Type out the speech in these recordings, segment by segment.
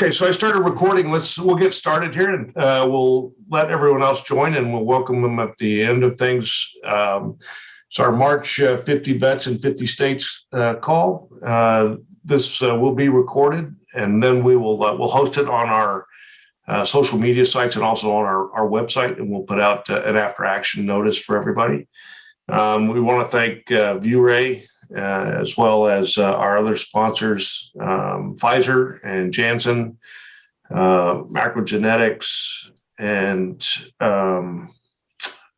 Okay, so I started recording. We'll get started here, and we'll let everyone else join, and we'll welcome them at the end of things. It's our March 50 Vets in 50 States call. This will be recorded, and then we'll host it on our social media sites and also on our website, and we'll put out an after action notice for everybody. We want to thank ViewRay, as well as our other sponsors, Pfizer and Janssen, Macrogenetics, and I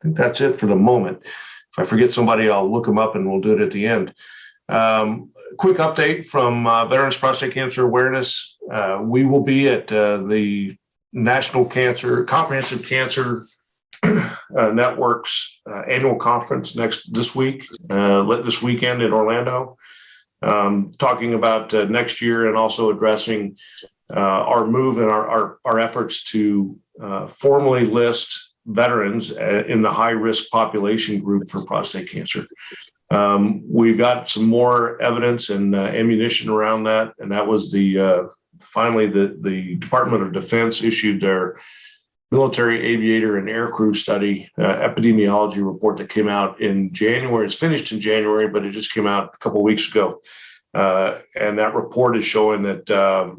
think that's it for the moment. If I forget somebody, I'll look them up and we'll do it at the end. Quick update from Veterans Prostate Cancer Awareness. We will be at the National Comprehensive Cancer Network's annual conference this weekend in Orlando, talking about next year and also addressing our move and our efforts to formally list veterans in the high-risk population group for prostate cancer. We've got some more evidence and ammunition around that, and that was finally the Department of Defense issued their military aviator and aircrew study epidemiology report that came out in January. It's finished in January, but it just came out a couple of weeks ago. And that report is showing that a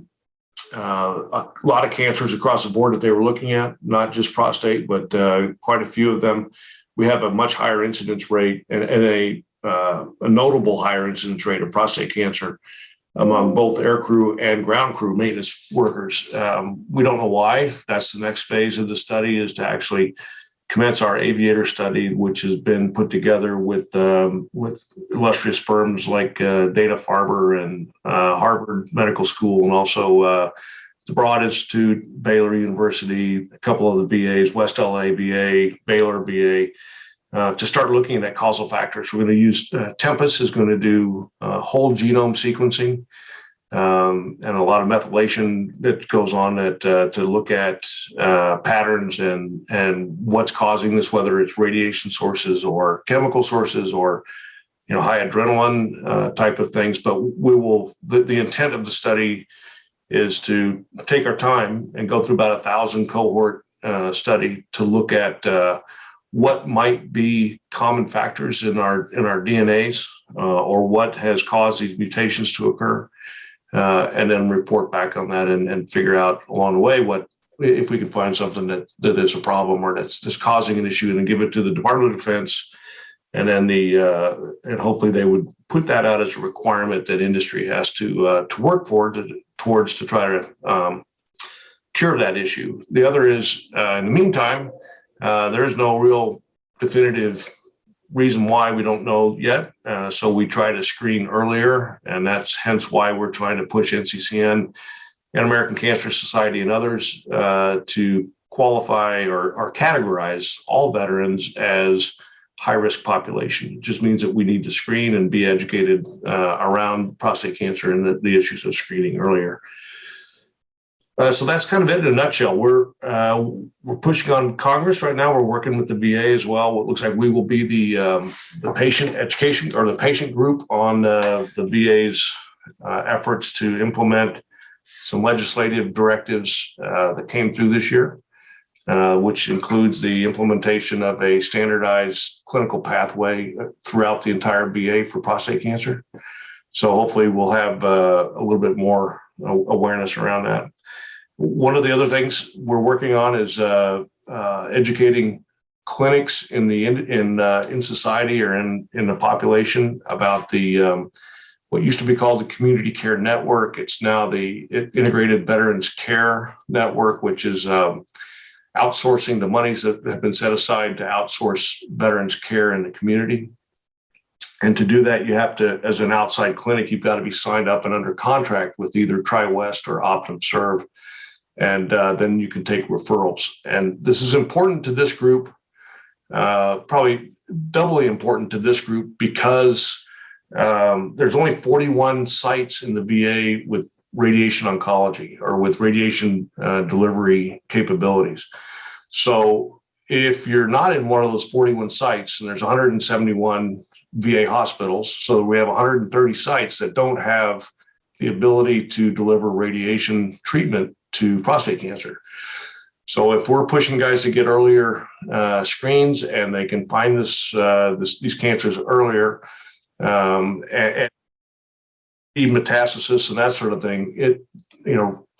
lot of cancers across the board that they were looking at, not just prostate, but quite a few of them, we have a much higher incidence rate and a notable higher incidence rate of prostate cancer among both aircrew and ground crew maintenance workers. We don't know why. That's the next phase of the study, is to actually commence our aviator study, which has been put together with illustrious firms like Dana-Farber and Harvard Medical School, and also the Broad Institute, Baylor University, a couple of the VAs, West LA VA, Baylor VA, to start looking at causal factors. We're going to use Tempus is going to do whole genome sequencing and a lot of methylation that goes on to look at patterns and what's causing this, whether it's radiation sources or chemical sources or high adrenaline type of things. But the intent of the study is to take our time and go through about 1,000 cohort study to look at what might be common factors in our DNAs or what has caused these mutations to occur, and then report back on that and figure out along the way what if we can find something that is a problem or that's causing an issue, and then give it to the Department of Defense, and then and hopefully they would put that out as a requirement that industry has to work towards to try to cure that issue. The other is, in the meantime, there is no real definitive reason why we don't know yet. So we try to screen earlier, and that's hence why we're trying to push NCCN and American Cancer Society and others to qualify or categorize all veterans as high-risk population. It just means that we need to screen and be educated around prostate cancer and the issues of screening earlier. So that's kind of it in a nutshell. We're pushing on Congress right now. We're working with the VA as well. It looks like we will be the patient education or the patient group on the VA's efforts to implement some legislative directives that came through this year, which includes the implementation of a standardized clinical pathway throughout the entire VA for prostate cancer. So hopefully we'll have a little bit more awareness around that. One of the other things we're working on is educating clinics in society or in the population about the what used to be called the Community Care Network. It's now the Integrated Veterans Care Network, which is outsourcing the monies that have been set aside to outsource veterans care in the community. And to do that, you have to, as an outside clinic, you've got to be signed up and under contract with either TriWest or OptumServe. And then you can take referrals. And this is important to this group, probably doubly important to this group, because there's only 41 sites in the VA with radiation oncology or with radiation delivery capabilities. So if you're not in one of those 41 sites, and there's 171 VA hospitals, so we have 130 sites that don't have the ability to deliver radiation treatment to prostate cancer. So if we're pushing guys to get earlier screens and they can find these cancers earlier, and even metastasis and that sort of thing,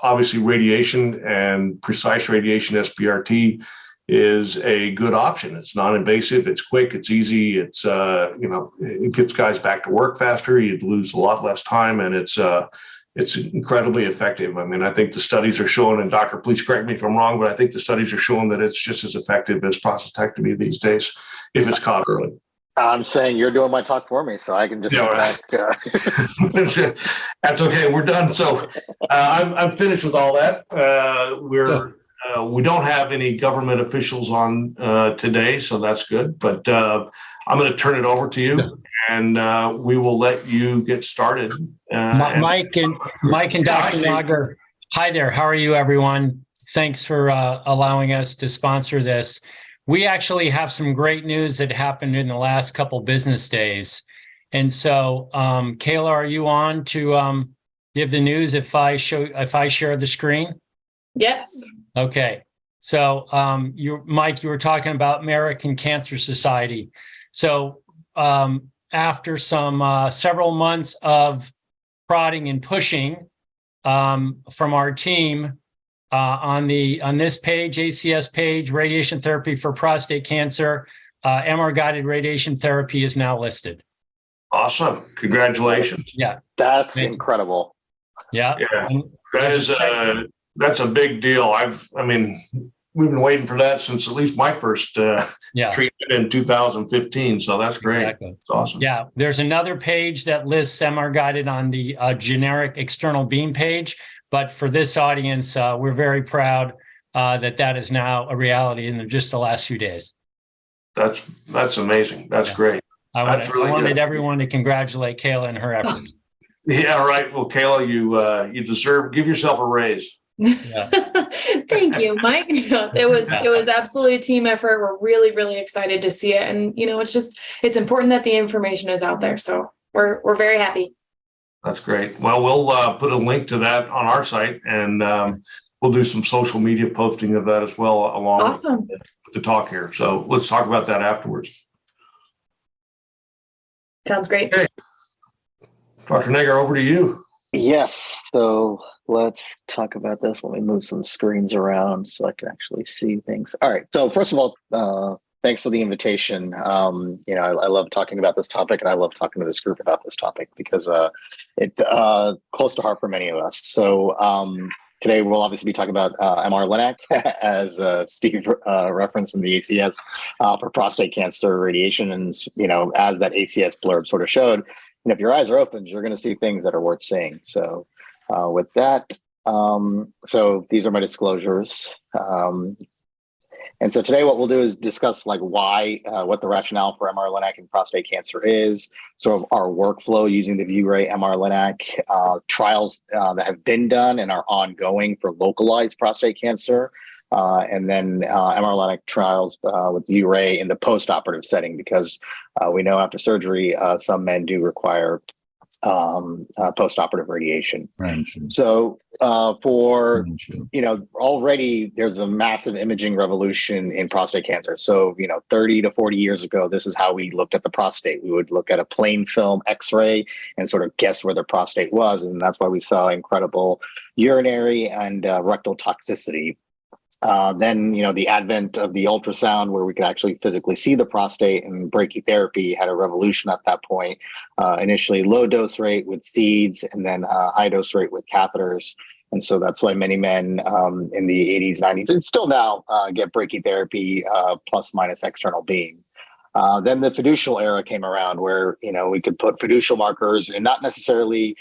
obviously radiation and precise radiation SBRT is a good option. It's non-invasive, it's quick, it's easy, it's it gets guys back to work faster, you'd lose a lot less time, and it's incredibly effective. I mean, I think the studies are showing, and doctor, please correct me if I'm wrong, but I think the studies are showing that it's just as effective as prostatectomy these days if it's caught early. I'm saying you're doing my talk for me, so I can just sit back. That's okay. We're done. So I'm finished with all that. We don't have any government officials on today, so that's good. But I'm going to turn it over to you, and we will let you get started. Mike and Dr. Nagar. Hi there. How are you, everyone? Thanks for allowing us to sponsor this. We actually have some great news that happened in the last couple business days. And so, Kayla, are you on to give the news if I share the screen? Yes. Okay. So, Mike, you were talking about American Cancer Society. So, after some several months of prodding and pushing from our team, on this page, ACS page, radiation therapy for prostate cancer, MR-guided radiation therapy is now listed. Awesome. Congratulations. Yeah. That's incredible. Yeah. That's a big deal. We've been waiting for that since at least my first treatment in 2015. So that's great. Exactly. It's awesome. Yeah. There's another page that lists MR-guided on the generic external beam page. But for this audience, we're very proud that is now a reality in just the last few days. That's amazing. That's great. I wanted everyone to congratulate Kayla and her efforts. Yeah, right. Well, Kayla, you give yourself a raise. Yeah. Thank you, Mike. It was absolutely a team effort. We're really, really excited to see it. And, it's important that the information is out there. So we're very happy. That's great. Well, we'll put a link to that on our site, and we'll do some social media posting of that as well, along with the talk here. So let's talk about that afterwards. Sounds great. Okay. Dr. Nagar, over to you. Yes. So let's talk about this. Let me move some screens around so I can actually see things. All right. So first of all, thanks for the invitation. I love talking about this topic, and I love talking to this group about this topic because it's close to heart for many of us. So today we'll obviously be talking about MR-LINAC, as Steve referenced in the ACS for prostate cancer radiation. And, as that ACS blurb sort of showed, if your eyes are open, you're going to see things that are worth seeing. So with that, so these are my disclosures. And so today what we'll do is discuss why, what the rationale for MR-LINAC in prostate cancer is, sort of our workflow using the ViewRay MR-LINAC, trials that have been done and are ongoing for localized prostate cancer, and then MR-LINAC trials with ViewRay in the post-operative setting, because we know after surgery, some men do require post-operative radiation. Right. So already there's a massive imaging revolution in prostate cancer. So, 30 to 40 years ago, this is how we looked at the prostate. We would look at a plain film X-ray and sort of guess where the prostate was. And that's why we saw incredible urinary and rectal toxicity. Then, the advent of the ultrasound, where we could actually physically see the prostate, and brachytherapy had a revolution at that point. Initially low dose rate with seeds, and then high dose rate with catheters. And so that's why many men in the 80s, 90s, and still now get brachytherapy plus minus external beam. Then the fiducial era came around, where, we could put fiducial markers, and not necessarily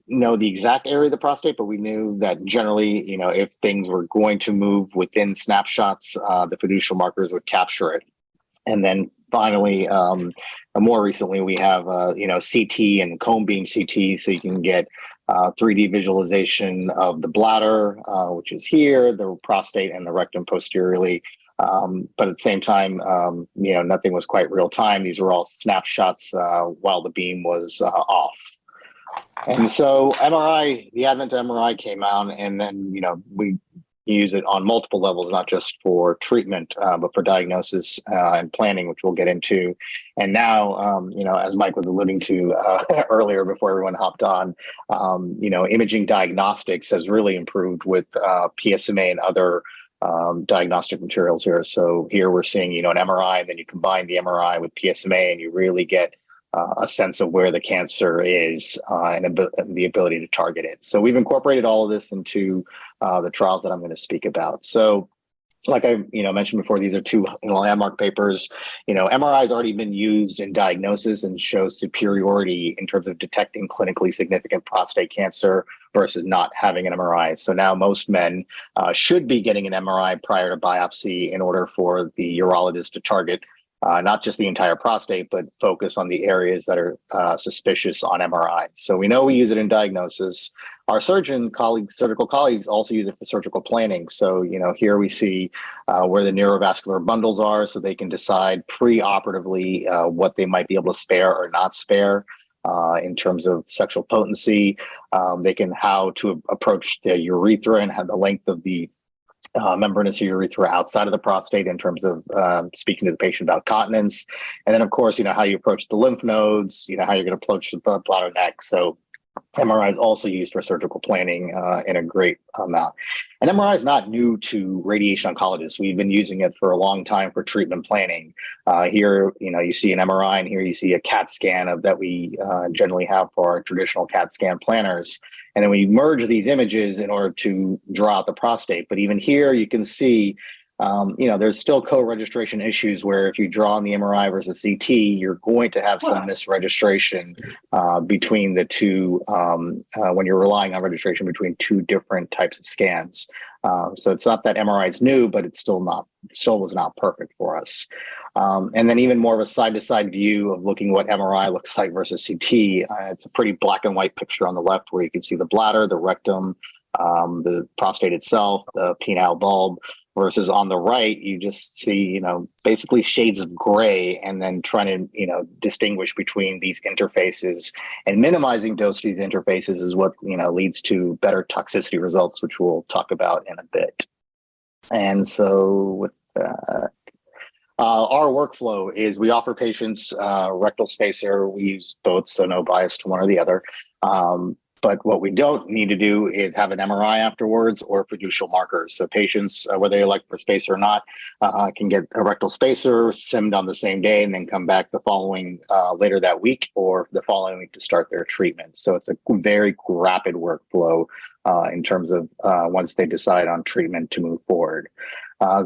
know the exact area of the prostate, but we knew that generally, if things were going to move within snapshots, the fiducial markers would capture it. And then finally, more recently, we have, CT and cone beam CT, so you can get 3D visualization of the bladder, which is here, the prostate, and the rectum posteriorly. But at the same time, nothing was quite real time. These were all snapshots while the beam was off. And so MRI, the advent of MRI came out, and then, we use it on multiple levels, not just for treatment, but for diagnosis and planning, which we'll get into. And now, as Mike was alluding to earlier before everyone hopped on, imaging diagnostics has really improved with PSMA and other diagnostic materials here. So here we're seeing, an MRI, and then you combine the MRI with PSMA, and you really get a sense of where the cancer is and the ability to target it. So we've incorporated all of this into the trials that I'm going to speak about. So like I mentioned before, these are two landmark papers. MRI has already been used in diagnosis and shows superiority in terms of detecting clinically significant prostate cancer versus not having an MRI. So now most men should be getting an MRI prior to biopsy in order for the urologist to target not just the entire prostate, but focus on the areas that are suspicious on MRI. So we know we use it in diagnosis. Our surgical colleagues also use it for surgical planning. So, here we see where the neurovascular bundles are, so they can decide pre-operatively what they might be able to spare or not spare in terms of sexual potency. They can how to approach the urethra and have the length of the membranous urethra outside of the prostate in terms of speaking to the patient about continence. And then, of course, how you approach the lymph nodes, how you're going to approach the bladder neck. So MRI is also used for surgical planning in a great amount. And MRI is not new to radiation oncologists. We've been using it for a long time for treatment planning. Here, you see an MRI, and here you see a CAT scan that we generally have for our traditional CAT scan planners. And then we merge these images in order to draw out the prostate. But even here, you can see there's still co-registration issues where if you draw on the MRI versus CT, you're going to have some misregistration between the two when you're relying on registration between two different types of scans. So it's not that MRI is new, but it's still was not perfect for us. And then even more of a side-to-side view of looking what MRI looks like versus CT. It's a pretty black and white picture on the left where you can see the bladder, the rectum, the prostate itself, the penile bulb, versus on the right, you just see, basically shades of gray, and then trying to, distinguish between these interfaces, and minimizing dose to these interfaces is what, leads to better toxicity results, which we'll talk about in a bit. And so with that, our workflow is we offer patients rectal spacer. We use both, so no bias to one or the other. But what we don't need to do is have an MRI afterwards or fiducial markers. So patients, whether they elect for spacer or not, can get a rectal spacer, simmed on the same day, and then come back the following later that week or the following week to start their treatment. So it's a very rapid workflow in terms of once they decide on treatment to move forward.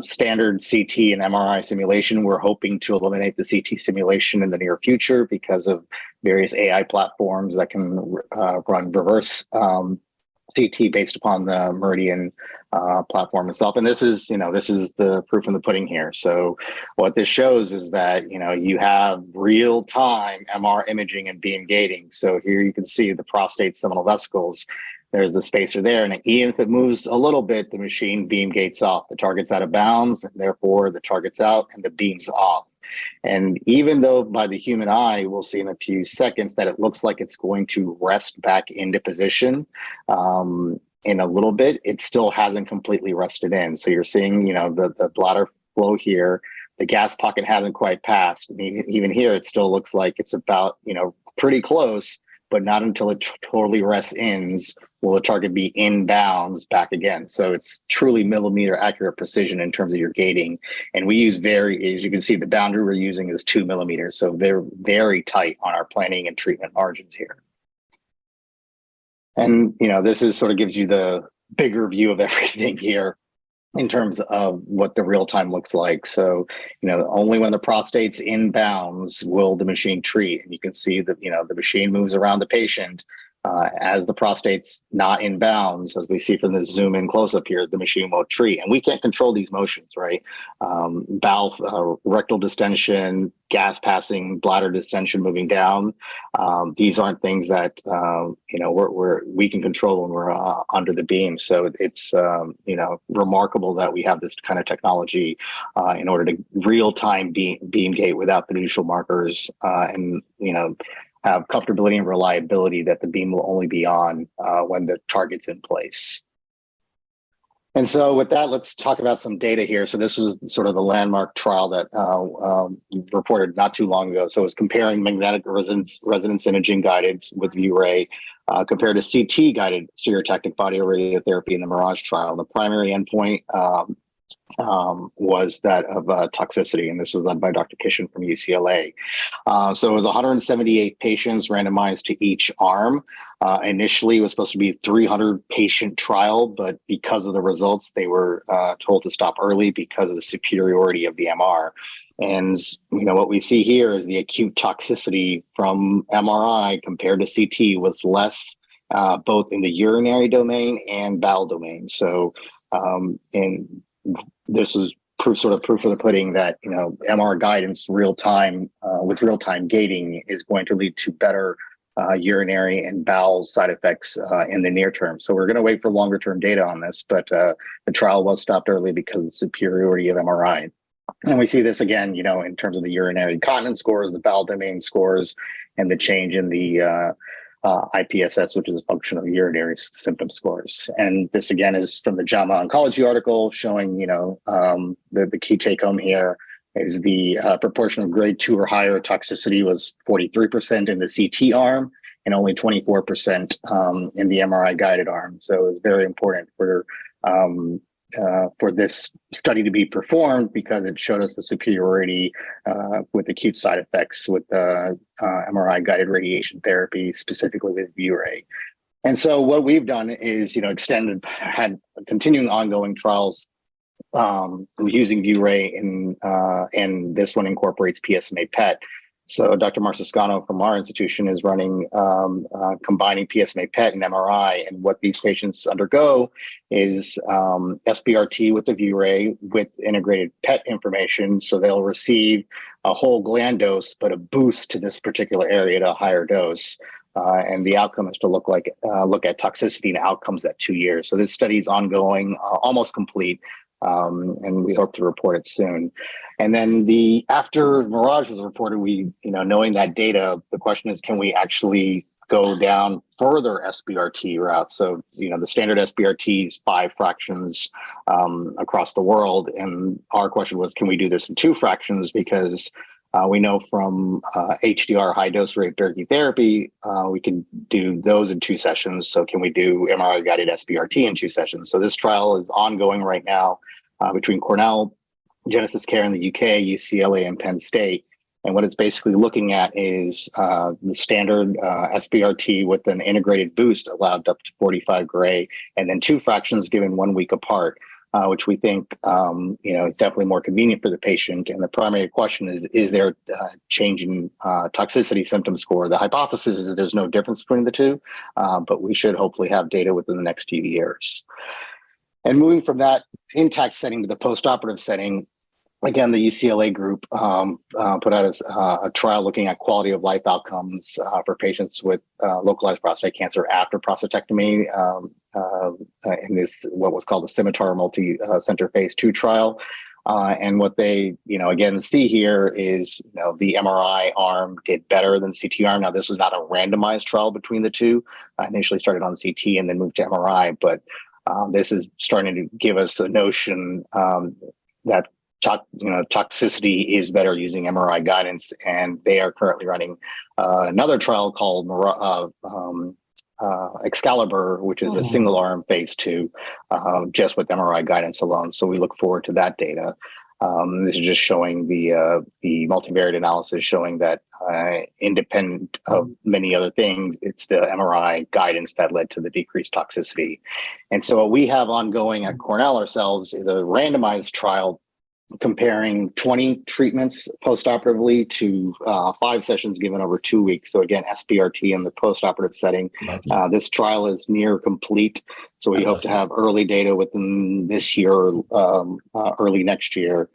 Standard CT and MRI simulation, we're hoping to eliminate the CT simulation in the near future because of various AI platforms that can run reverse CT based upon the Meridian platform itself. And this is the proof in the pudding here. So what this shows is that, you have real-time MR imaging and beam gating. So here you can see the prostate seminal vesicles. There's the spacer there, and even if it moves a little bit, the machine beam gates off. The target's out of bounds, and therefore the target's out and the beam's off. And even though by the human eye, we'll see in a few seconds that it looks like it's going to rest back into position in a little bit, it still hasn't completely rested in. So you're seeing, the bladder flow here. The gas pocket hasn't quite passed. I mean, even here, it still looks like it's about, pretty close, but not until it totally rests ins will the target be in bounds back again. So it's truly millimeter accurate precision in terms of your gating. And we use as you can see, the boundary we're using is 2 millimeters. So they're very tight on our planning and treatment margins here. And, this is sort of gives you the bigger view of everything here in terms of what the real time looks like. So, only when the prostate's in bounds will the machine treat. And you can see that, the machine moves around the patient as the prostate's not in bounds. As we see from the zoom in close up here, the machine won't treat. And we can't control these motions, right? Bowel, rectal distension, gas passing, bladder distension moving down. These aren't things that, we can control when we're under the beam. So it's, remarkable that we have this kind of technology in order to real-time beam gate without fiducial markers. And, have comfortability and reliability that the beam will only be on when the target's in place. And so with that, let's talk about some data here. So this was sort of the landmark trial that reported not too long ago. So it was comparing magnetic resonance imaging guided with ViewRay compared to CT guided stereotactic body radiotherapy in the Mirage trial. The primary endpoint was that of toxicity, and this was led by Dr. Kishan from UCLA. So it was 178 patients randomized to each arm. Initially, it was supposed to be a 300 patient trial, but because of the results, they were told to stop early because of the superiority of the MR. And what we see here is the acute toxicity from MRI compared to CT was less both in the urinary domain and bowel domain. So this was proof of the pudding that MR guidance real-time with real-time gating is going to lead to better urinary and bowel side effects in the near term. So we're going to wait for longer term data on this, but the trial was stopped early because of the superiority of MRI. And we see this again, in terms of the urinary incontinence scores, the bowel domain scores, and the change in the IPSS, which is a function of urinary symptom scores. And this again is from the JAMA Oncology article showing, the key take home here is the proportion of grade 2 or higher toxicity was 43% in the CT arm and only 24% in the MRI guided arm. So it was very important for this study to be performed because it showed us the superiority with acute side effects with MRI guided radiation therapy, specifically with ViewRay. And so what we've done is, had continuing ongoing trials using ViewRay and this one incorporates PSMA PET. So Dr. Marciscano from our institution is running combining PSMA PET and MRI, and what these patients undergo is SBRT with the ViewRay with integrated PET information. So they'll receive a whole gland dose, but a boost to this particular area at a higher dose. And the outcome is to look at toxicity and outcomes at 2 years. So this study is ongoing, almost complete. And we hope to report it soon. And then after Mirage was reported, knowing that data, the question is, can we actually go down further SBRT routes? So, the standard SBRT is 5 fractions across the world. And our question was, can we do this in 2 fractions? Because we know from HDR, high dose radiotherapy therapy, we can do those in 2 sessions. So can we do MRI guided SBRT in 2 sessions? So this trial is ongoing right now between Cornell, Genesis Care in the UK, UCLA, and Penn State. And what it's basically looking at is the standard SBRT with an integrated boost allowed up to 45 gray, and then 2 fractions given 1 week apart. Which we think, is definitely more convenient for the patient. And the primary question is there change in toxicity symptom score? The hypothesis is that there's no difference between the two, but we should hopefully have data within the next few years. And moving from that intact setting to the postoperative setting, again, the UCLA group put out a trial looking at quality of life outcomes for patients with localized prostate cancer after prostatectomy in this, what was called the Scimitar multi-center phase 2 trial. And what they, again, see here is, the MRI arm did better than CT arm. Now, this was not a randomized trial between the two. I initially started on CT and then moved to MRI, but this is starting to give us a notion that toxicity is better using MRI guidance, and they are currently running another trial called Excalibur, which is a single arm phase 2, just with MRI guidance alone. So we look forward to that data. This is just showing the multivariate analysis showing that independent of many other things, it's the MRI guidance that led to the decreased toxicity. And so what we have ongoing at Cornell ourselves is a randomized trial comparing 20 treatments postoperatively to 5 sessions given over 2 weeks. So again, SBRT in the postoperative setting. This trial is near complete. So we hope to have early data within this year, early next year,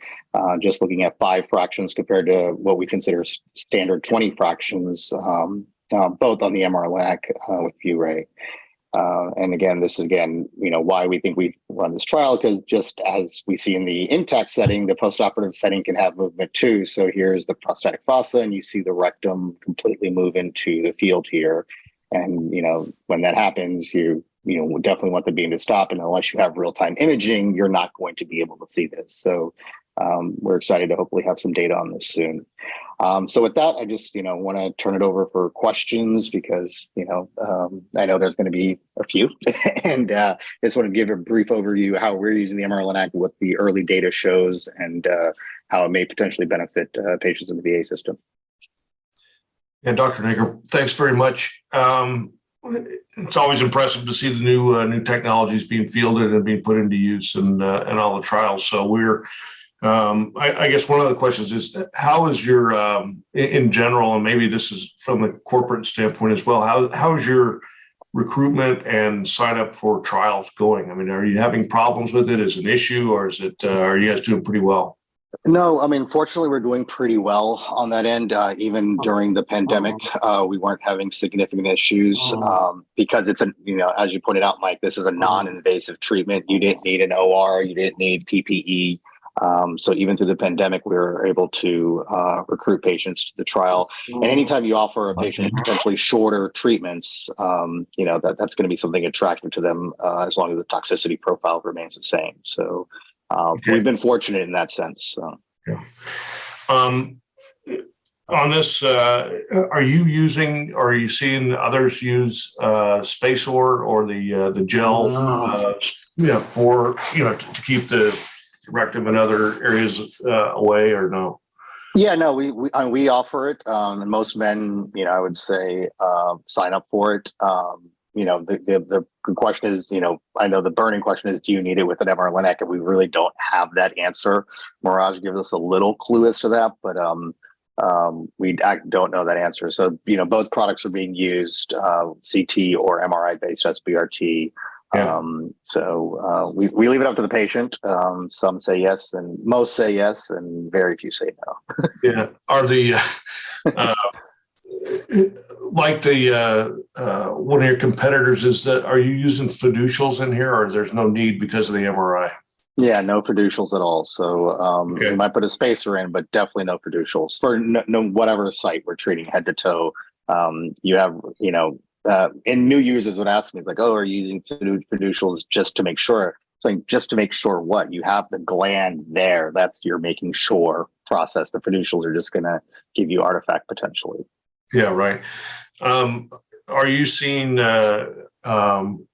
just looking at 5 fractions compared to what we consider standard 20 fractions, both on the MR-LINAC with ViewRay. And again, this is why we think we run this trial, because just as we see in the intact setting, the postoperative setting can have movement too. So here's the prostatic fossa, and you see the rectum completely move into the field here. And when that happens, you definitely want the beam to stop. And unless you have real-time imaging, you're not going to be able to see this. So we're excited to hopefully have some data on this soon. So with that, I just, want to turn it over for questions because, I know there's going to be a few and just want to give a brief overview how we're using the MR-LINAC, what the early data shows, and how it may potentially benefit patients in the VA system. Yeah, Dr. Nagar, thanks very much. It's always impressive to see the new technologies being fielded and being put into use and all the trials. So we're I guess one of the questions is, how is your, in general, and maybe this is from the corporate standpoint as well, how is your recruitment and sign up for trials going? I mean, are you having problems with it as an issue, or is it, are you guys doing pretty well? No, I mean, fortunately, we're doing pretty well on that end. Even during the pandemic, we weren't having significant issues because it's as you pointed out, Mike, this is a non-invasive treatment. You didn't need an OR, you didn't need PPE. So even through the pandemic, we were able to recruit patients to the trial. And anytime you offer a patient potentially shorter treatments, that's going to be something attractive to them as long as the toxicity profile remains the same. So we've been fortunate in that sense. So. Yeah. On this, are you seeing others use SpaceOAR or the gel, for to keep the rectum and other areas away, or no? Yeah, no, we offer it, and most men, I would say, sign up for it. The good question is, I know the burning question is, do you need it with an MR-LINAC? And we really don't have that answer. Mirage gives us a little clue as to that, but we don't know that answer. So, both products are being used, CT or MRI-based SBRT. Yeah. We leave it up to the patient. Some say yes, and most say yes, and very few say no. Yeah. Are the one of your competitors, are you using fiducials in here, or there's no need because of the MRI? Yeah, no fiducials at all. So we might put a spacer in, but definitely no fiducials for no whatever site we're treating head to toe. You have, and new users would ask me like, "Oh, are you using fiducials just to make sure?" It's like, just to make sure what? You have the gland there. That's your making sure process. The fiducials are just going to give you artifact potentially. Yeah, right. Are you seeing a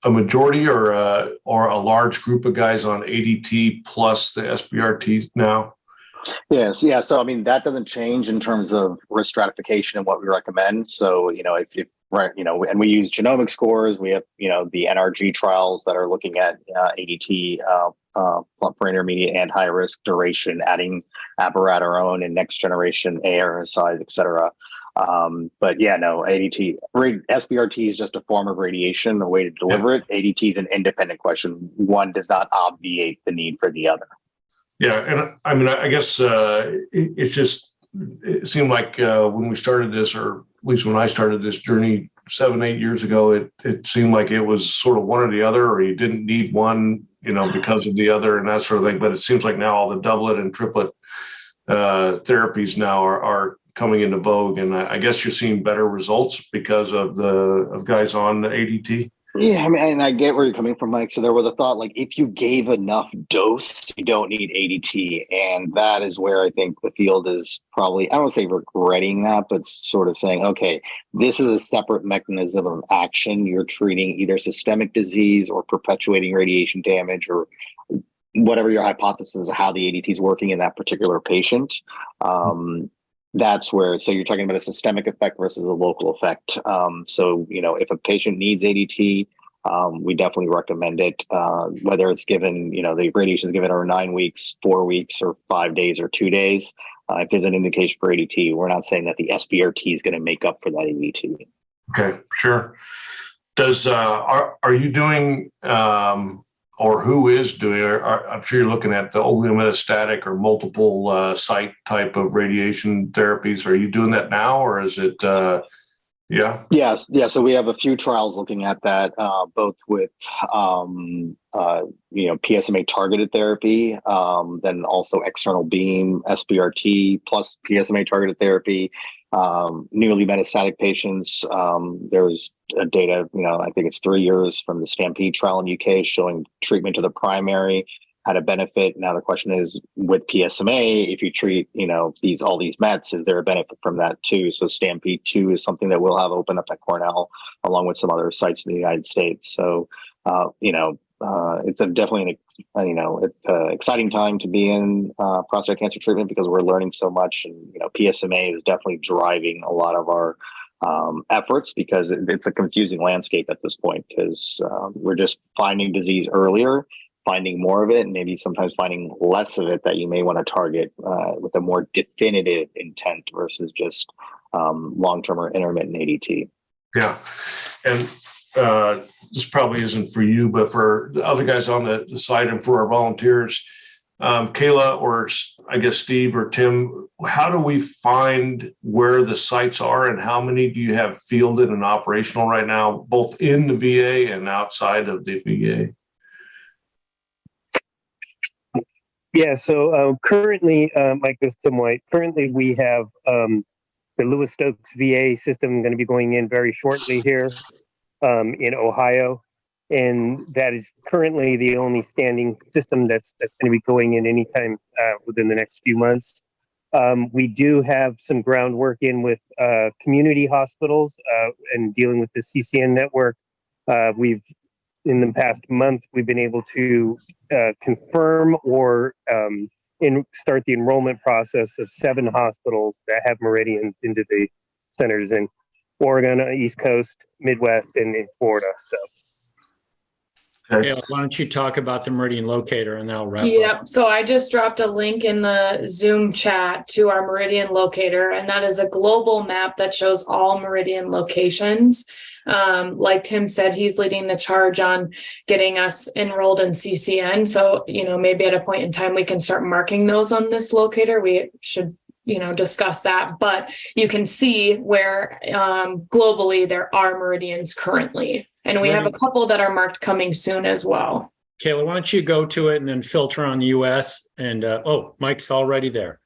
majority or a large group of guys on ADT plus the SBRT now? Yes, yeah. So I mean, that doesn't change in terms of risk stratification and what we recommend. So if right, and we use genomic scores. We have the NRG trials that are looking at ADT for intermediate and high risk duration, adding abiraterone and next generation AR size, et cetera. But yeah, no, SBRT is just a form of radiation, a way to deliver it. ADT is an independent question. One does not obviate the need for the other. Yeah. And I mean, I guess it seemed like when we started this, or at least when I started this journey 7-8 years ago, it seemed like it was sort of one or the other, or you didn't need one, because of the other and that sort of thing. But it seems like now all the doublet and triplet therapies now are coming into vogue, and I guess you're seeing better results because of guys on the ADT. Yeah, I mean, and I get where you're coming from, Mike. So there was a thought like, if you gave enough dose, you don't need ADT, and that is where I think the field is probably, I don't want to say regretting that, but sort of saying, okay, this is a separate mechanism of action. You're treating either systemic disease or perpetuating radiation damage, or whatever your hypothesis of how the ADT is working in that particular patient. That's where, so you're talking about a systemic effect versus a local effect. So, if a patient needs ADT, we definitely recommend it, whether it's given, the radiation is given over 9 weeks, 4 weeks, or 5 days, or 2 days. If there's an indication for ADT, we're not saying that the SBRT is going to make up for that ADT. Okay, sure. Are you doing, or who is doing, I'm sure you're looking at the oligometastatic or multiple site type of radiation therapies. Are you doing that now, or is it Yes. Yeah. So we have a few trials looking at that, both with, PSMA targeted therapy, then also external beam, SBRT plus PSMA targeted therapy, newly metastatic patients. There's data, I think it's 3 years from the Stampede trial in UK showing treatment to the primary had a benefit. Now the question is, with PSMA, if you treat, all these Mets, is there a benefit from that too? So Stampede 2 is something that we'll have open up at Cornell, along with some other sites in the United States. So, it's definitely an exciting time to be in prostate cancer treatment because we're learning so much, and PSMA is definitely driving a lot of our efforts because it's a confusing landscape at this point because we're just finding disease earlier, finding more of it, and maybe sometimes finding less of it that you may want to target with a more definitive intent versus just long-term or intermittent ADT. Yeah. And this probably isn't for you, but for the other guys on the site and for our volunteers, Kayla, or I guess Steve or Tim, how do we find where the sites are and how many do you have fielded and operational right now, both in the VA and outside of the VA? Yeah, so currently, Mike, this is Tim White. Currently, we have the Lewis Stokes VA system going to be going in very shortly here in Ohio, and that is currently the only standing system that's going to be going in anytime within the next few months. We do have some groundwork in with community hospitals and dealing with the CCN network. In the past month, we've been able to confirm or start the enrollment process of 7 hospitals that have meridians into the centers in Oregon, East Coast, Midwest, and in Florida. So, okay. Why don't you talk about the Meridian Locator and that'll wrap up. Yep. So I just dropped a link in the Zoom chat to our Meridian Locator, and that is a global map that shows all Meridian locations. Like Tim said, he's leading the charge on getting us enrolled in CCN. So, maybe at a point in time, we can start marking those on this locator. We should, discuss that, but you can see where globally there are meridians currently. And we have a couple that are marked coming soon as well. Kayla, why don't you go to it and then filter on US and, Mike's already there.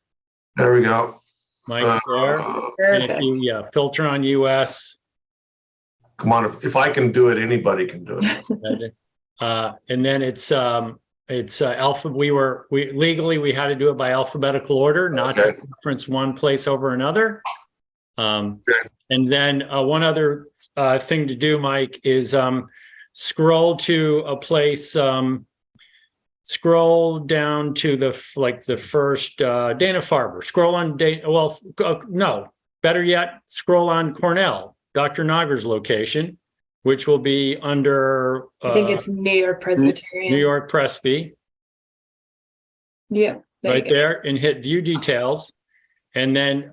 There we go. Mike's there. Perfect. And if you, filter on US. Come on, if I can do it, anybody can do it. And then it's alpha. We legally we had to do it by alphabetical order, not to reference one place over another. And then one other thing to do, Mike, is scroll to a place. Scroll down to the first Dana-Farber. Scroll on no, better yet, scroll on Cornell. Dr. Nagar's location, which will be under I think it's New York Presbyterian. New York Presby. Yeah. Right there, and hit view details. And then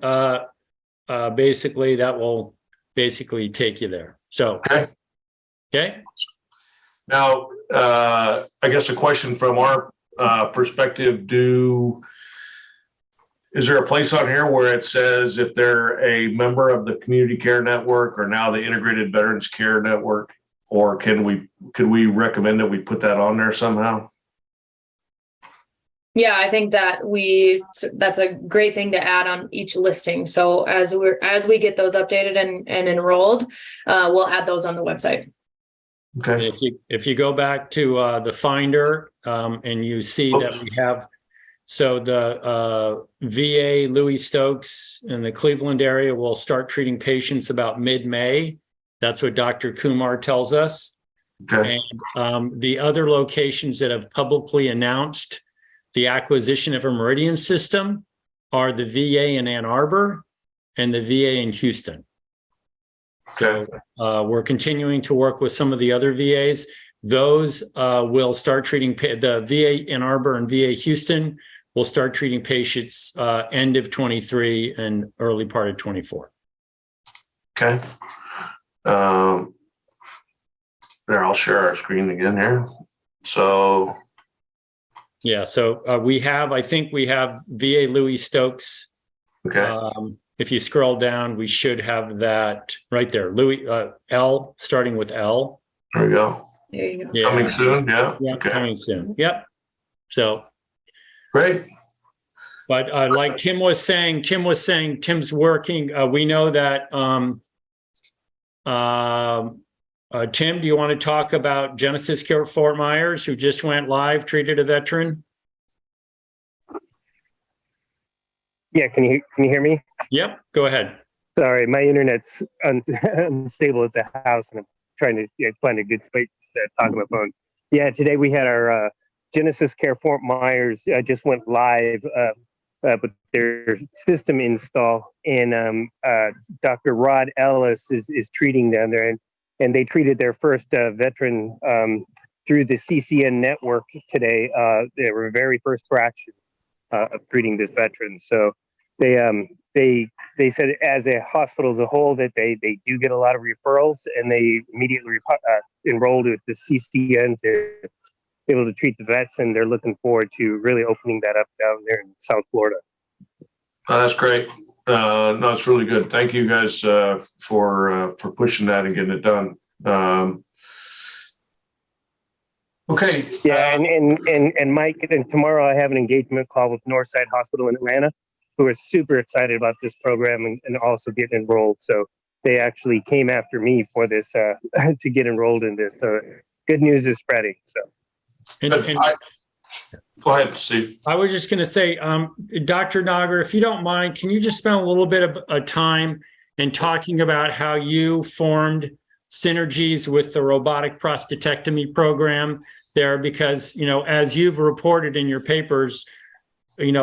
basically that will take you there. So okay. Now I guess a question from our perspective, is there a place on here where it says if they're a member of the Community Care Network or now the Integrated Veterans Care Network, or could we recommend that we put that on there somehow? Yeah, I think that that's a great thing to add on each listing. So as we get those updated and enrolled, we'll add those on the website. Okay. If you go back to the Finder and you see that we have. So the VA Louis Stokes in the Cleveland area will start treating patients about mid-May. That's what Dr. Kumar tells us. Okay. And the other locations that have publicly announced the acquisition of a Meridian system are the VA in Ann Arbor and the VA in Houston. Okay. So we're continuing to work with some of the other VAs. Those will start treating the VA Ann Arbor and VA Houston. We'll start treating patients end of 23 and early part of 24. Okay. There, I'll share our screen again here. So. Yeah, so I think we have VA Louis Stokes. Okay. If you scroll down, we should have that right there. Louis, L, starting with L. There we go. There you go. Yeah. Coming soon. Yeah. Yeah, Okay. coming soon. Yep. So, Great. but like Tim was saying, Tim's working. We know that. Tim, do you want to talk about Genesis Care Fort Myers, who just went live, treated a veteran? Yeah, can you hear me? Yep, go ahead. Sorry, my internet's unstable at the house, and I'm trying to find a good space to talk on my phone. Yeah, today we had our Genesis Care Fort Myers just went live with their system install, and Dr. Rod Ellis is treating down there, and they treated their first veteran through the CCN network today. They were very first fraction of treating this veteran. So they said as a hospital as a whole that they do get a lot of referrals, and they immediately enrolled with the CCN to be able to treat the vets, and they're looking forward to really opening that up down there in South Florida. Oh, that's great. No, it's really good. Thank you guys for pushing that and getting it done. Okay. Yeah, and Mike, and tomorrow I have an engagement call with Northside Hospital in Atlanta, who are super excited about this program and also getting enrolled. So they actually came after me for this to get enrolled in this. So good news is spreading. So. Go ahead, Steve. I was just going to say, Dr. Nagar, if you don't mind, can you just spend a little bit of time in talking about how you formed synergies with the robotic prostatectomy program there? Because, as you've reported in your papers,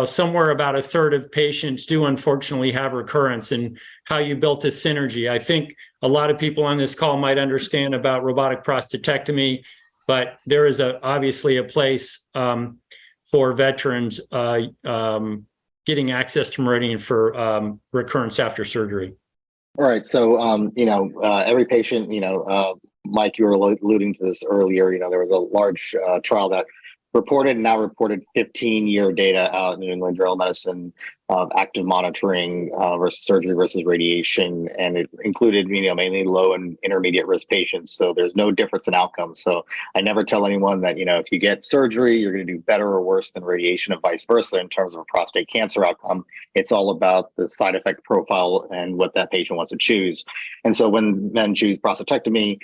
somewhere about a third of patients do unfortunately have recurrence, and how you built a synergy. I think a lot of people on this call might understand about robotic prostatectomy, but there is obviously a place for veterans getting access to Meridian for recurrence after surgery. All right. So, every patient, Mike, you were alluding to this earlier, there was a large trial that now reported 15-year data out in New England Journal of Medicine of active monitoring versus surgery versus radiation. And it included, mainly low and intermediate risk patients. So there's no difference in outcomes. So I never tell anyone that, if you get surgery, you're going to do better or worse than radiation, and vice versa in terms of a prostate cancer outcome. It's all about the side effect profile and what that patient wants to choose. And so when men choose prostatectomy,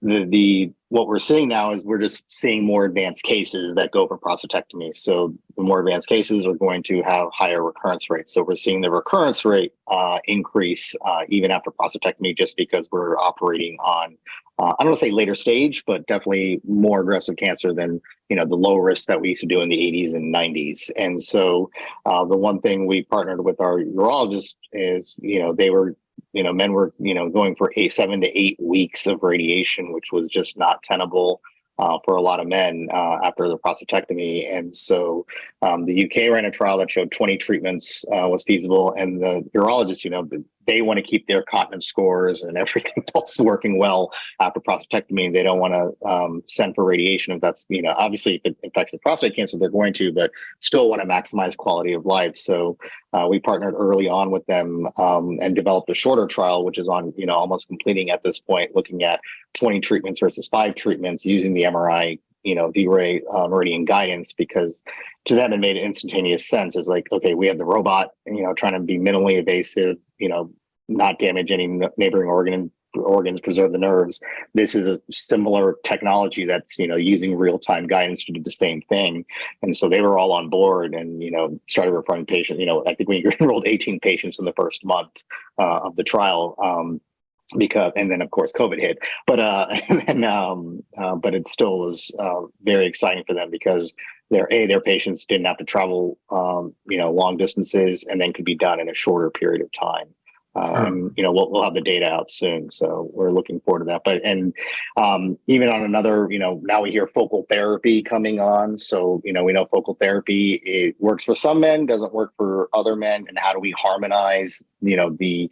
what we're seeing now is we're just seeing more advanced cases that go for prostatectomy. So the more advanced cases are going to have higher recurrence rates. So we're seeing the recurrence rate increase even after prostatectomy, just because we're operating on, I don't want to say later stage, but definitely more aggressive cancer than, the low risk that we used to do in the 80s and 90s. And so the one thing we partnered with our urologist is, they were men were, going for 7 to 8 weeks of radiation, which was just not tenable for a lot of men after the prostatectomy. And so the UK ran a trial that showed 20 treatments was feasible. And the urologists, they want to keep their continence scores and everything else working well after prostatectomy. They don't want to send for radiation if that's, obviously if it affects the prostate cancer, they're going to, but still want to maximize quality of life. So we partnered early on with them and developed a shorter trial, which is on, almost completing at this point, looking at 20 treatments versus 5 treatments using the MRI, V-Ray Meridian guidance, because to them it made instantaneous sense. It's like, okay, we have the robot, trying to be minimally invasive, not damage any neighboring organs, preserve the nerves. This is a similar technology that's, using real-time guidance to do the same thing. And so they were all on board and, started referring patients. I think we enrolled 18 patients in the first month of the trial. And then of course COVID hit, but it still was very exciting for them because their patients didn't have to travel, long distances, and then could be done in a shorter period of time. And we'll have the data out soon, so we're looking forward to that. But even on another, now we hear focal therapy coming on. So we know focal therapy, it works for some men, doesn't work for other men, and how do we harmonize the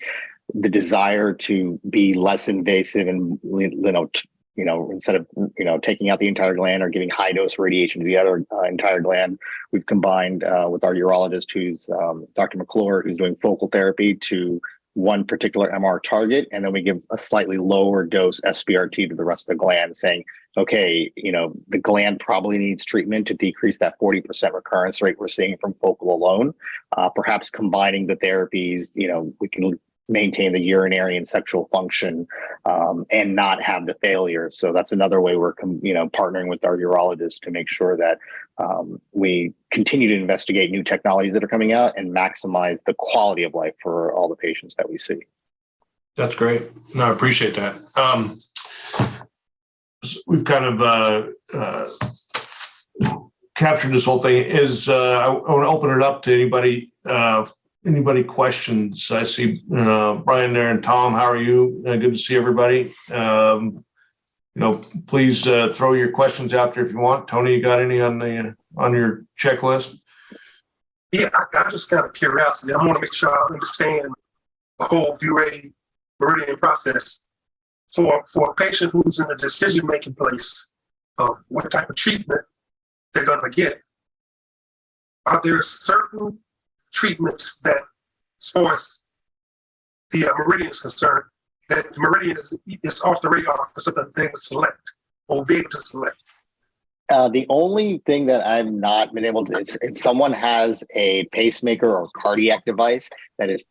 desire to be less invasive and instead of, taking out the entire gland or giving high dose radiation to the other entire gland, we've combined with our urologist, who's Dr. McClure, who's doing focal therapy to one particular MR target. And then we give a slightly lower dose SBRT to the rest of the gland, saying, okay, the gland probably needs treatment to decrease that 40% recurrence rate we're seeing from focal alone. Perhaps combining the therapies, we can maintain the urinary and sexual function and not have the failure. So that's another way we're partnering with our urologist to make sure that we continue to investigate new technologies that are coming out and maximize the quality of life for all the patients that we see. That's great. No, I appreciate that. We've kind of captured this whole thing. I want to open it up to anybody. Anybody questions? I see Brian there and Tom. How are you? Good to see everybody. Please throw your questions out there if you want. Tony, you got any on your checklist? Yeah, I just got a curiosity. I want to make sure I understand the whole VA meridian process. For a patient who's in the decision-making place of what type of treatment they're going to get, are there certain treatments that, as far as the meridian is concerned, that the meridian is off the radar for something they would select or be able to select? The only thing that I've not been able to, if someone has a pacemaker or cardiac device that is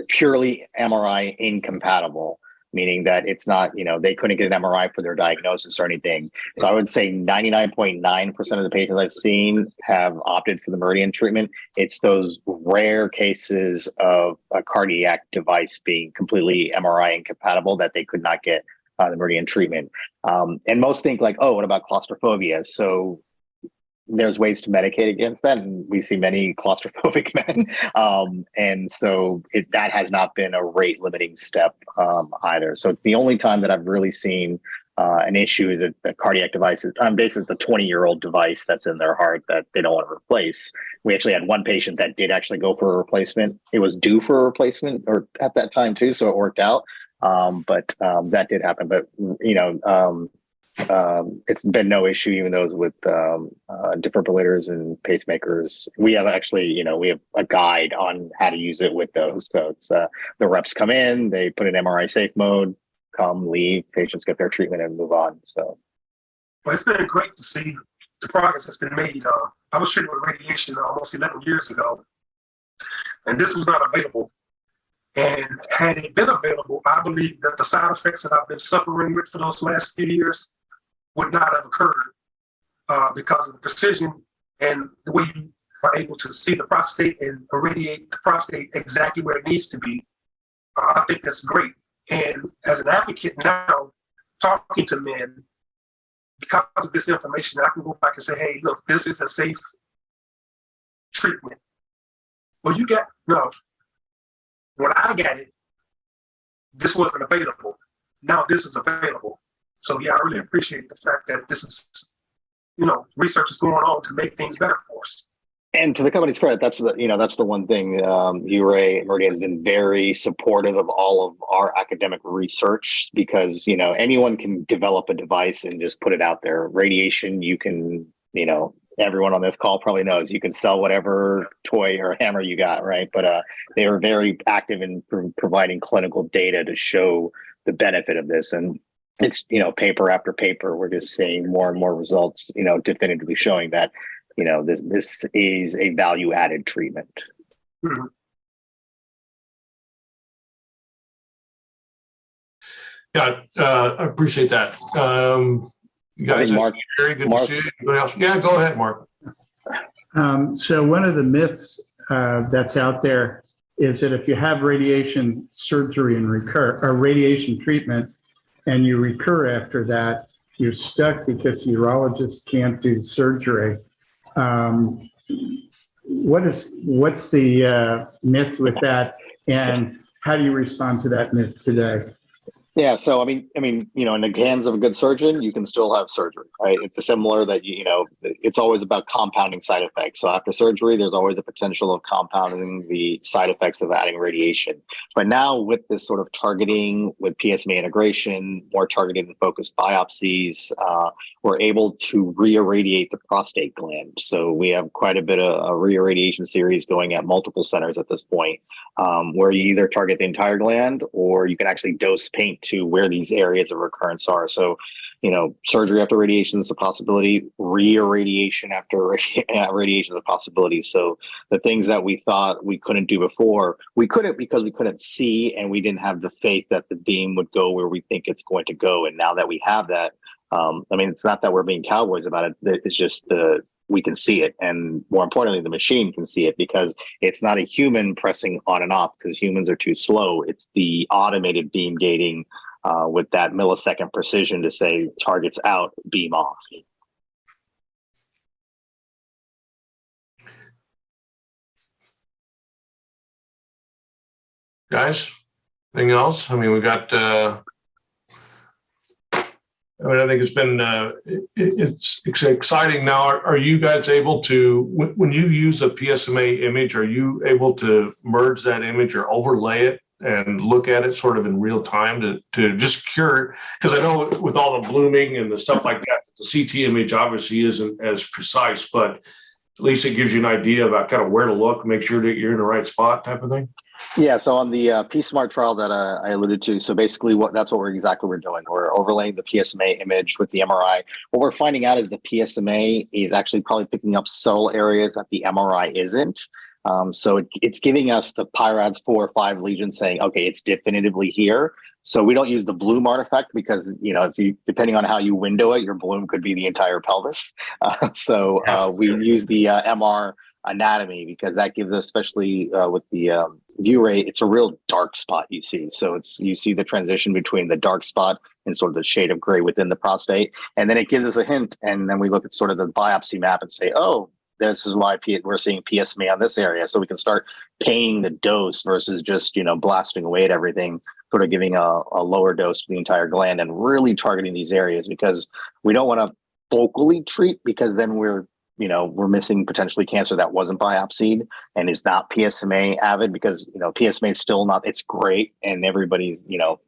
purely MRI incompatible, meaning that it's not, they couldn't get an MRI for their diagnosis or anything. So I would say 99.9% of the patients I've seen have opted for the meridian treatment. It's those rare cases of a cardiac device being completely MRI incompatible that they could not get the meridian treatment. And most think like, oh, what about claustrophobia? So there's ways to medicate against that, and we see many claustrophobic men. And so that has not been a rate limiting step either. So the only time that I've really seen an issue is that the cardiac devices, basically it's a 20-year-old device that's in their heart that they don't want to replace. We actually had one patient that did actually go for a replacement. It was due for a replacement or at that time too, so it worked out. But that did happen. But, it's been no issue, even those with defibrillators and pacemakers. We have actually, we have a guide on how to use it with those. So it's the reps come in, they put in MRI safe mode, come, leave, patients get their treatment and move on. So, well, it's been great to see the progress that's been made. I was treated with radiation almost 11 years ago, and this was not available. And had it been available, I believe that the side effects that I've been suffering with for those last few years would not have occurred because of the precision and the way you are able to see the prostate and irradiate the prostate exactly where it needs to be. I think that's great. And as an advocate now, talking to men, because of this information, I can go back and say, hey, look, this is a safe treatment. Well, when I got it, this wasn't available. Now this is available. So yeah, I really appreciate the fact that this is, research is going on to make things better for us. And to the company's credit, that's the one thing. URA Meridian has been very supportive of all of our academic research because anyone can develop a device and just put it out there. Radiation, you can, everyone on this call probably knows you can sell whatever toy or hammer you got, right? But they are very active in providing clinical data to show the benefit of this. And it's, paper after paper, we're just seeing more and more results, definitively showing that, this is a value added treatment. Mm-hmm. Yeah, I appreciate that. You guys, Mark, very good to see you. Anybody else? Yeah, go ahead, Mark. So one of the myths that's out there is that if you have radiation surgery and radiation treatment and you recur after that, you're stuck because the urologist can't do surgery. What's the myth with that, and how do you respond to that myth today? Yeah, so in the hands of a good surgeon, you can still have surgery, right? It's similar that it's always about compounding side effects. So after surgery, there's always the potential of compounding the side effects of adding radiation. But now with this sort of targeting, with PSMA integration, more targeted and focused biopsies, we're able to re-irradiate the prostate gland. So we have quite a bit of a re-irradiation series going at multiple centers at this point, where you either target the entire gland or you can actually dose paint to where these areas of recurrence are. So, surgery after radiation is a possibility. Re-irradiation after radiation is a possibility. So the things that we thought we couldn't do before, we couldn't because we couldn't see and we didn't have the faith that the beam would go where we think it's going to go. And now that we have that, it's not that we're being cowboys about it. It's just we can see it. And more importantly, the machine can see it because it's not a human pressing on and off because humans are too slow. It's the automated beam gating with that millisecond precision to say targets out, beam off. Guys, anything else? We got, I think it's been, it's exciting now. Are you guys able to, when you use a PSMA image, are you able to merge that image or overlay it and look at it sort of in real time to just cure? Because I know with all the blooming and the stuff like that, the CT image obviously isn't as precise, but at least it gives you an idea about kind of where to look, make sure that you're in the right spot type of thing. Yeah, so on the PSMART trial that I alluded to, so basically that's what we're doing. We're overlaying the PSMA image with the MRI. What we're finding out is the PSMA is actually probably picking up subtle areas that the MRI isn't. So it's giving us the PIRADS 4 or 5 lesions saying, okay, it's definitively here. So we don't use the bloom artifact because, depending on how you window it, your bloom could be the entire pelvis. We use the MR anatomy because that gives us, especially with the view rate, it's a real dark spot you see. So you see the transition between the dark spot and sort of the shade of gray within the prostate. And then it gives us a hint. And then we look at sort of the biopsy map and say, oh, this is why we're seeing PSMA on this area. So we can start painting the dose versus just, blasting away at everything, sort of giving a lower dose to the entire gland and really targeting these areas because we don't want to focally treat because then we're missing potentially cancer that wasn't biopsied and is not PSMA avid because, PSMA is still not, it's great. And everybody's,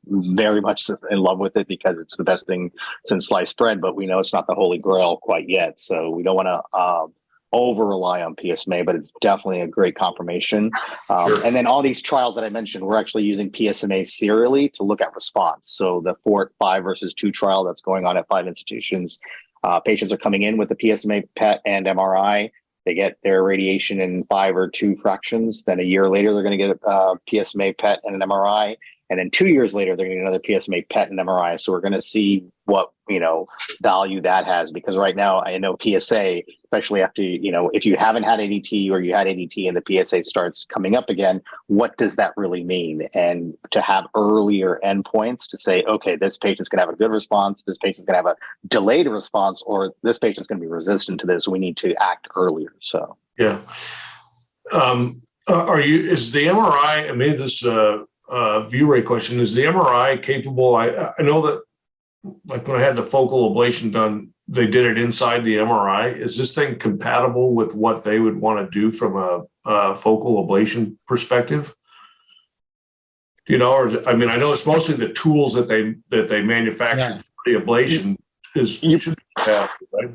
very much in love with it because it's the best thing since sliced bread, but we know it's not the holy grail quite yet. So we don't want to over rely on PSMA, but it's definitely a great confirmation. Sure. And then all these trials that I mentioned, we're actually using PSMA serially to look at response. So the 5 versus 2 trial that's going on at 5 institutions, patients are coming in with the PSMA PET and MRI. They get their radiation in 5 or 2 fractions. Then a year later, they're going to get a PSMA PET and an MRI. And then 2 years later, they're going to get another PSMA PET and MRI. So we're going to see what, value that has. Because right now, I know PSA, especially after, if you haven't had ADT or you had ADT and the PSA starts coming up again, what does that really mean? And to have earlier endpoints to say, okay, this patient's going to have a good response, this patient's going to have a delayed response, or this patient's going to be resistant to this. We need to act earlier. So, yeah. Is the MRI, I made this view rate question, is the MRI capable? I know that like when I had the focal ablation done, they did it inside the MRI. Is this thing compatible with what they would want to do from a focal ablation perspective? Or I know it's mostly the tools that they manufactured for the ablation. Right?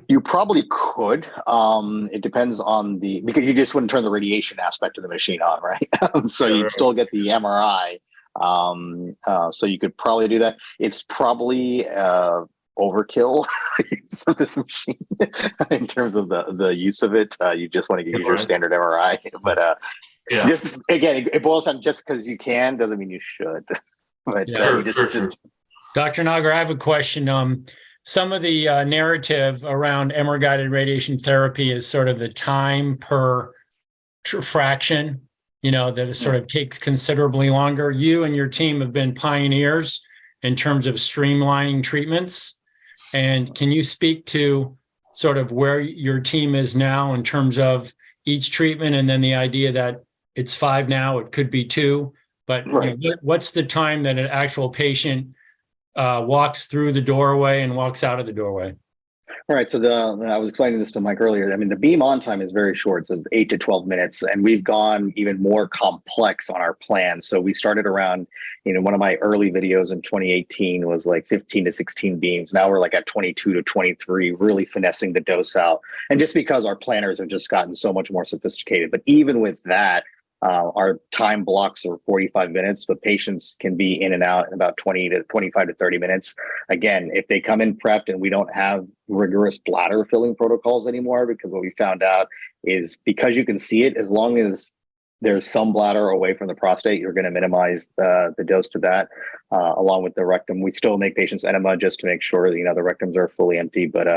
You probably could. It depends on because you just wouldn't turn the radiation aspect of the machine on, right? So you'd still get the MRI. So you could probably do that. It's probably overkill use of this machine in terms of the use of it. You just want to use your standard MRI, but just, again, it boils down just because you can doesn't mean you should. But sure. Dr. Nagar, I have a question. Some of the narrative around MR-guided radiation therapy is sort of the time per fraction, that it sort of takes considerably longer. You and your team have been pioneers in terms of streamlining treatments. And can you speak to sort of where your team is now in terms of each treatment and then the idea that it's 5 now, it could be 2, but right. What's the time that an actual patient walks through the doorway and walks out of the doorway? All right. So I was explaining this to Mike earlier. I mean, the beam on time is very short, so 8 to 12 minutes, and we've gone even more complex on our plan. So we started around, one of my early videos in 2018 was like 15 to 16 beams. Now we're like at 22 to 23, really finessing the dose out. And just because our planners have just gotten so much more sophisticated, but even with that, our time blocks are 45 minutes, but patients can be in and out in about 20 to 25 to 30 minutes. Again, if they come in prepped and we don't have rigorous bladder filling protocols anymore, because what we found out is because you can see it, as long as there's some bladder away from the prostate, you're going to minimize the dose to that, along with the rectum. We still make patients enema just to make sure the rectums are fully empty. But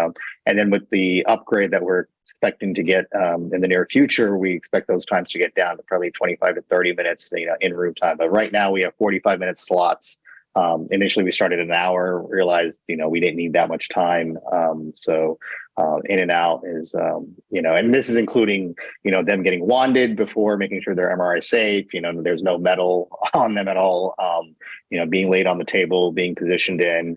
and then with the upgrade that we're expecting to get in the near future, we expect those times to get down to probably 25 to 30 minutes, in room time. But right now we have 45-minute slots. Initially, we started an hour, realized, we didn't need that much time. So in and out is, and this is including, them getting wanded before, making sure they're MRI safe, there's no metal on them at all, being laid on the table, being positioned in,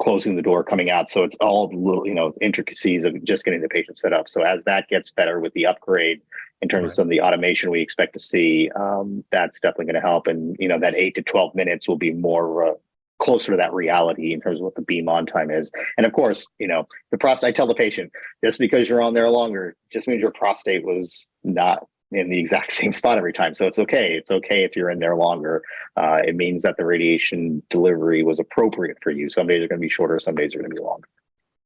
closing the door, coming out. So it's all little, intricacies of just getting the patient set up. So as that gets better with the upgrade, in terms of some of the automation we expect to see, that's definitely going to help. And, that 8 to 12 minutes will be more closer to that reality in terms of what the beam on time is. And of course, the prostate, I tell the patient, just because you're on there longer, just means your prostate was not in the exact same spot every time. So it's okay. It's okay if you're in there longer. It means that the radiation delivery was appropriate for you. Some days are going to be shorter, some days are going to be longer.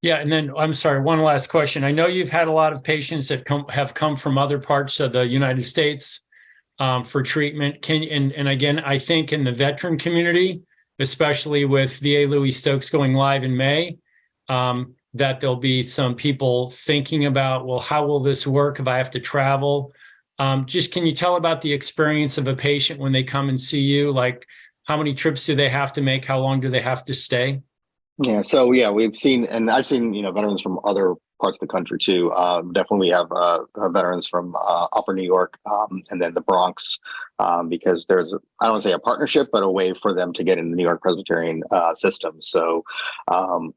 Yeah, and then I'm sorry, one last question. I know you've had a lot of patients that have come from other parts of the United States for treatment. And again, I think in the veteran community, especially with VA Louis Stokes going live in May, that there'll be some people thinking about, well, how will this work if I have to travel? Just can you tell about the experience of a patient when they come and see you? Like, how many trips do they have to make? How long do they have to stay? Yeah, so we've seen, and I've seen, veterans from other parts of the country too. Definitely we have veterans from Upper New York and then the Bronx, because there's, I don't want to say a partnership, but a way for them to get in the New York Presbyterian system. So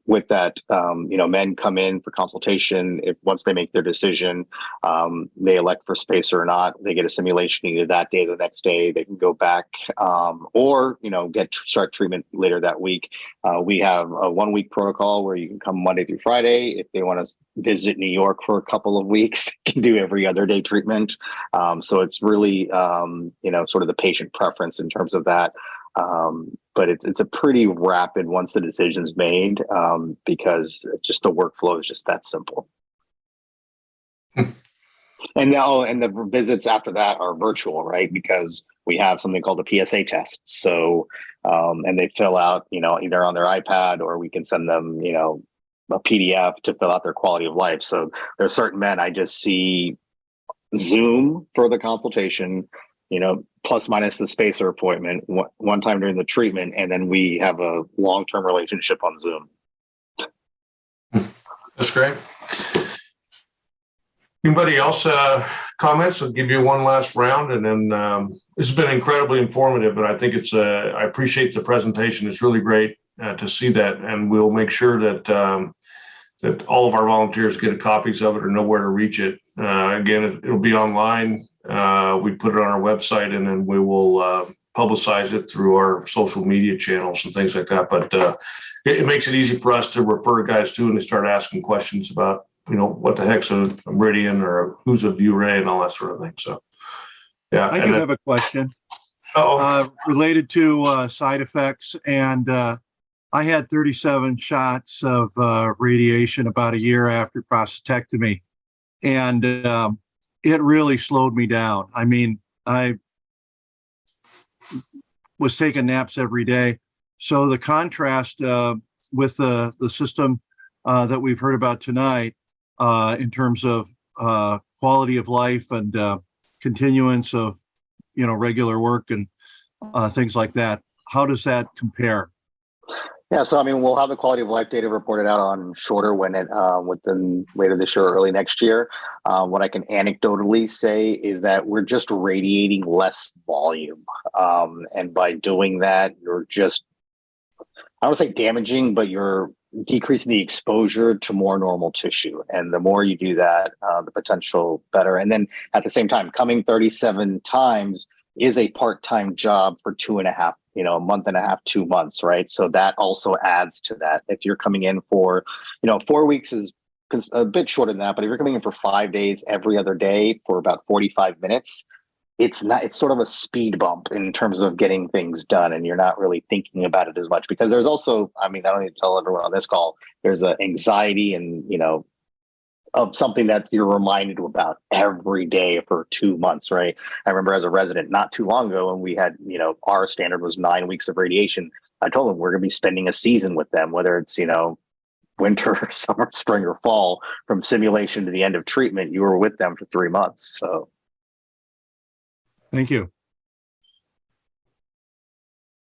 with that, men come in for consultation. If once they make their decision, they elect for spacer or not, they get a simulation either that day or the next day. They can go back or, start treatment later that week. We have a 1-week protocol where you can come Monday through Friday. If they want to visit New York for a couple of weeks, they can do every other day treatment. So it's really, sort of the patient preference in terms of that. But it's a pretty rapid once the decision's made, because just the workflow is just that simple. And the visits after that are virtual, right? Because we have something called a PSA test. So, and they fill out, either on their iPad, or we can send them, a PDF to fill out their quality of life. So there's certain men I just see Zoom for the consultation, plus minus the spacer appointment one time during the treatment. And then we have a long-term relationship on Zoom. That's great. Anybody else comments? I'll give you one last round, and then this has been incredibly informative, but I think I appreciate the presentation. It's really great to see that, and we'll make sure that that all of our volunteers get copies of it or know where to reach it. Again, it'll be online. We put it on our website, and then we will publicize it through our social media channels and things like that. But it makes it easy for us to refer guys to, and they start asking questions about, what the heck's a meridian or who's a view ray and all that sort of thing. So, yeah. I do have a question related to side effects. And I had 37 shots of radiation about a year after prostatectomy. And it really slowed me down. I mean, I was taking naps every day. So the contrast with the system that we've heard about tonight, in terms of quality of life and continuance of, regular work and things like that, how does that compare? Yeah, so I mean, we'll have the quality of life data reported out on shorter when it within later this year or early next year. What I can anecdotally say is that we're just radiating less volume, and by doing that, you're just, I don't want to say damaging, but you're decreasing the exposure to more normal tissue. And the more you do that, the potential better. And then at the same time, coming 37 times is a part-time job for 2.5, a month and a half, 2 months, right? So that also adds to that. If you're coming in for, 4 weeks is a bit shorter than that, but if you're coming in for 5 days every other day for about 45 minutes, it's sort of a speed bump in terms of getting things done. And you're not really thinking about it as much because there's also, I don't need to tell everyone on this call, there's an anxiety and, of something that you're reminded about every day for 2 months, right? I remember as a resident not too long ago when we had, our standard was 9 weeks of radiation. I told them we're going to be spending a season with them, whether it's, winter, summer, spring, or fall, from simulation to the end of treatment, you were with them for 3 months. So. Thank you.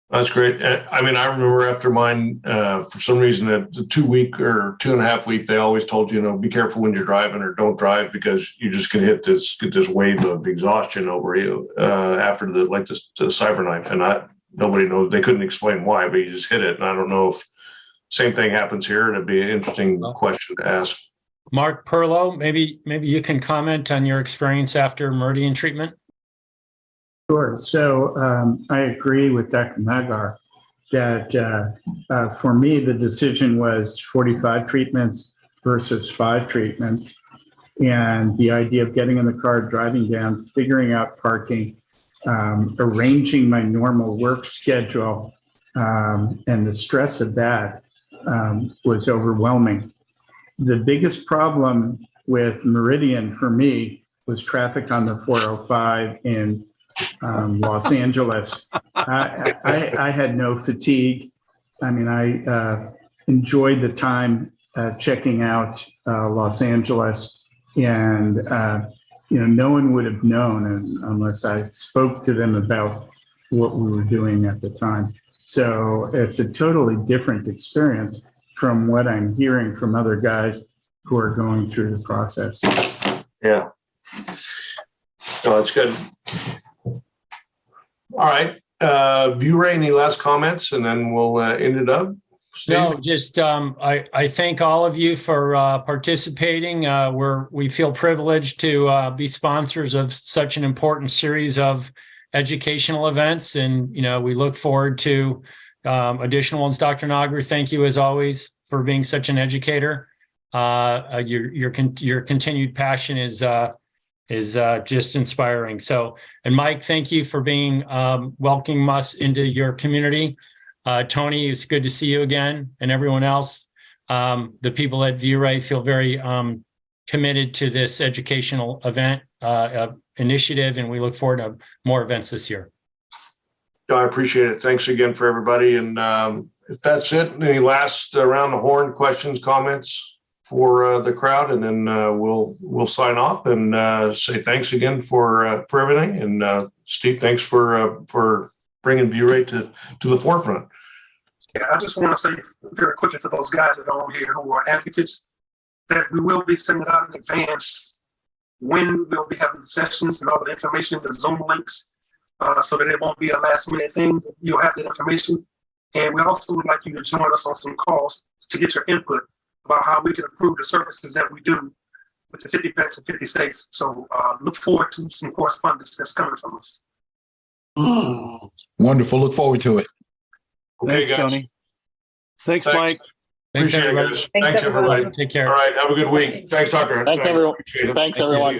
That's great. I remember after mine, for some reason, the 2 week or 2.5 week, they always told you, be careful when you're driving or don't drive because you just can get this wave of exhaustion over you after the cyberknife. And nobody knows. They couldn't explain why, but you just hit it. And I don't know if same thing happens here. It'd be an interesting question to ask. Mark Perlow, maybe you can comment on your experience after Meridian treatment. Sure. So I agree with Dr. Nagar that for me, the decision was 45 treatments versus 5 treatments. And the idea of getting in the car, driving down, figuring out parking, arranging my normal work schedule, and the stress of that was overwhelming. The biggest problem with Meridian for me was traffic on the 405 in Los Angeles. I had no fatigue. I enjoyed the time checking out Los Angeles, and no one would have known unless I spoke to them about what we were doing at the time. So it's a totally different experience from what I'm hearing from other guys who are going through the process. Yeah. No, that's good. All right. ViewRay, any last comments, and then we'll end it up? Steve? No, just I thank all of you for participating. We feel privileged to be sponsors of such an important series of educational events, and we look forward to additional ones. Dr. Nagar, thank you as always for being such an educator. Your continued passion is just inspiring. So, and Mike, thank you for being welcoming us into your community. Tony, it's good to see you again, and everyone else. The people at ViewRay feel very committed to this educational event initiative, and we look forward to more events this year. I appreciate it. Thanks again for everybody. And if that's it, any last around the horn questions, comments for the crowd, and then we'll sign off and say thanks again for everything. And Steve, thanks for bringing ViewRay to the forefront. Yeah, I just want to say very quickly for those guys that are on here who are advocates that we will be sending out in advance when we'll be having the sessions and all the information, the Zoom links, so that it won't be a last minute thing. You'll have that information. And we also would like you to join us on some calls to get your input about how we can improve the services that we do with the 50 vets in 50 states. So look forward to some correspondence that's coming from us. Wonderful. Look forward to it. Okay, Thanks, guys. Tony. Thanks, Mike. Thanks, Appreciate everybody. it, guys. Thanks, everybody. Take care. All right. Have a good week. Thanks, Doctor. Thanks, everyone. Appreciate it. Thanks, Thank you. everyone.